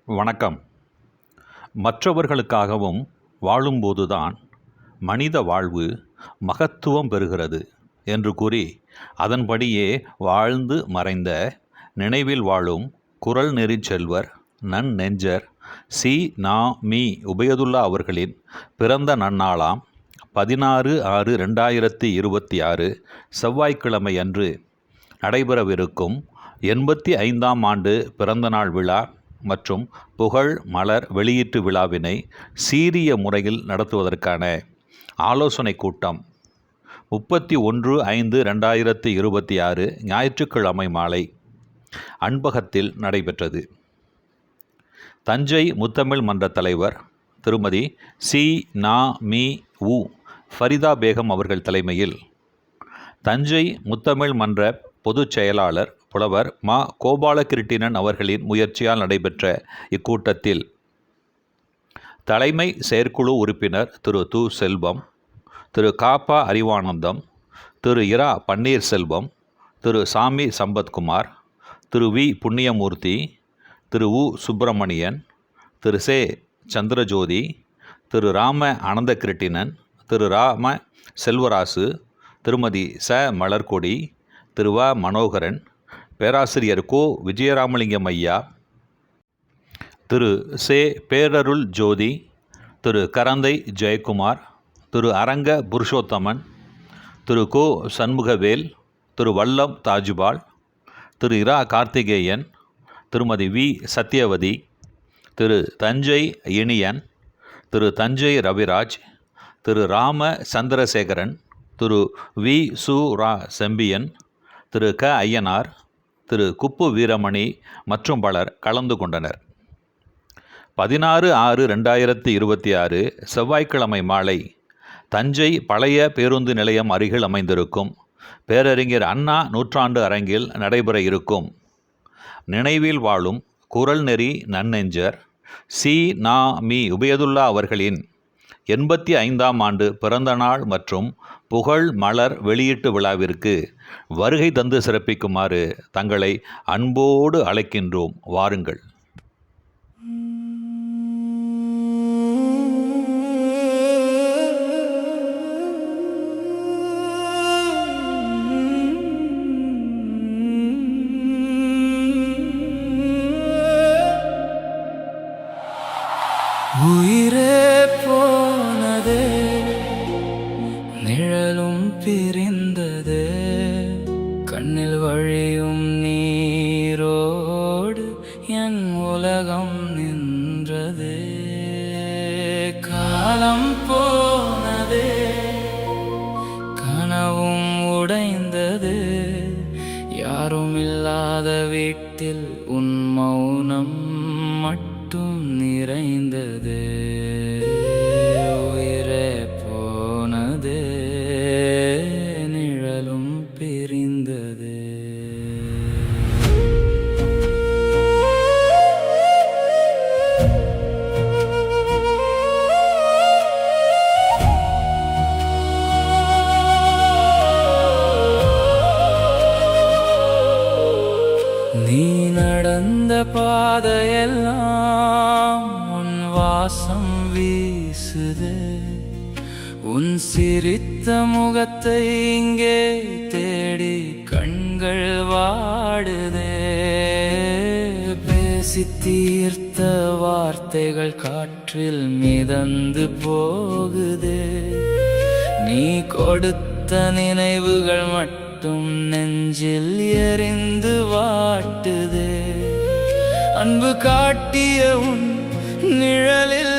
வணக்கம். மற்றவர்களுக்காகவும் வாழும்போதுதான் மனித வாழ்வு மகத்துவம் பெறுகிறது என்று கூறி அதன்படியே வாழ்ந்து மறைந்த நினைவில் வாழும் குறள் நெறிச் செல்வர் நன்னெஞ்சர் சி. நா. மீ. உபயதுல்லா அவர்களின் பிறந்த நன்னாளாம் 16/6/2026 செவ்வாய்க்கிழமை அன்று நடைபெறவிருக்கும் 85ஆம் ஆண்டு பிறந்தநாள் விழா மற்றும் புகழ் மலர் வெளியீட்டு விழாவினை சீரிய முறையில் நடத்துவதற்கான ஆலோசனை கூட்டம் 31/5/2026 ஞாயிற்றுக்கிழமை மாலை அன்பகத்தில் நடைபெற்றது. தஞ்சை முத்தமிழ் மன்ற தலைவர் திருமதி சி. நா. மீ. உ. ஃபரிதா பேகம் அவர்கள் தலைமையில், தஞ்சை முத்தமிழ் மன்ற பொதுச் செயலாளர் புலவர் மா. கோபாலகிருட்டிணன் அவர்களின் முயற்சியால் நடைபெற்ற இக்கூட்டத்தில் தலைமை செயற்குழு உறுப்பினர் திரு து. செல்வம், திரு கா. அறிவானந்தம், திரு இரா. பன்னீர்செல்வம், திரு சாமி சம்பத்குமார், திரு வி. புண்ணியமூர்த்தி, திரு உ. சுப்பிரமணியன், திரு சே. சந்திரஜோதி, திரு ராம அனந்தகிருட்டிணன், திரு ராம செல்வராசு, திருமதி ச. மலர்கொடி, திரு வ. மனோகரன், பேராசிரியர் கோ. விஜயராமலிங்கம் ஐயா, திரு சே. பேரருள் ஜோதி, திரு கரந்தை ஜெயக்குமார், திரு அரங்க புருஷோத்தமன், திரு கோ. சண்முகவேல், திரு வல்லம் தாஜுபால், திரு இரா. கார்த்திகேயன், திருமதி வி. சத்யவதி, திரு தஞ்சை இனியன், திரு தஞ்சை ரவிராஜ், திரு ராம சந்திரசேகரன், திரு வி. சு. ரா. செம்பியன், திரு க. ஐயனார், திரு குப்பு வீரமணி மற்றும் பலர் கலந்து கொண்டனர். 16/6/2026 செவ்வாய்க்கிழமை மாலை தஞ்சை பழைய பேருந்து நிலையம் அருகில் அமைந்திருக்கும் பேரறிஞர் அண்ணா நூற்றாண்டு அரங்கில் நடைபெற இருக்கும் நினைவில் வாழும் குறள் நெறி நன்னெஞ்சர் சி. நா. மீ. உபயதுல்லா அவர்களின் 85ஆம் ஆண்டு பிறந்தநாள் மற்றும் புகழ் மலர் வெளியீட்டு விழாவிற்கு வருகை தந்து சிறப்பிக்குமாறு தங்களை அன்போடு அழைக்கின்றோம். வாருங்கள். உயிரே போனது, நிழலும் பிரிந்தது, கண்ணில் வழியும் நீரோடு என் உலகம் நின்றது. காலம் போனது, கனவும் உடைந்தது, யாரும் இல்லாத வீட்டில் உன் மௌனம் மட்டும் நிறைந்தது. உயிரே போனது, நிழலும் பிரிந்தது. நீ நடந்த பாதையெல்லாம் உன் வாசம் வீசுது, உன் சிரித்த முகத்தை இங்கே தேடி கண்கள் வாடுதே. பேசி தீர்த்த வார்த்தைகள் காற்றில் மிதந்து போகுது, நீ கொடுத்த நினைவுகள் மட்டும் நெஞ்சில் எரிந்து வாட்டுது. அன்பு காட்டிய உன் நிழலில்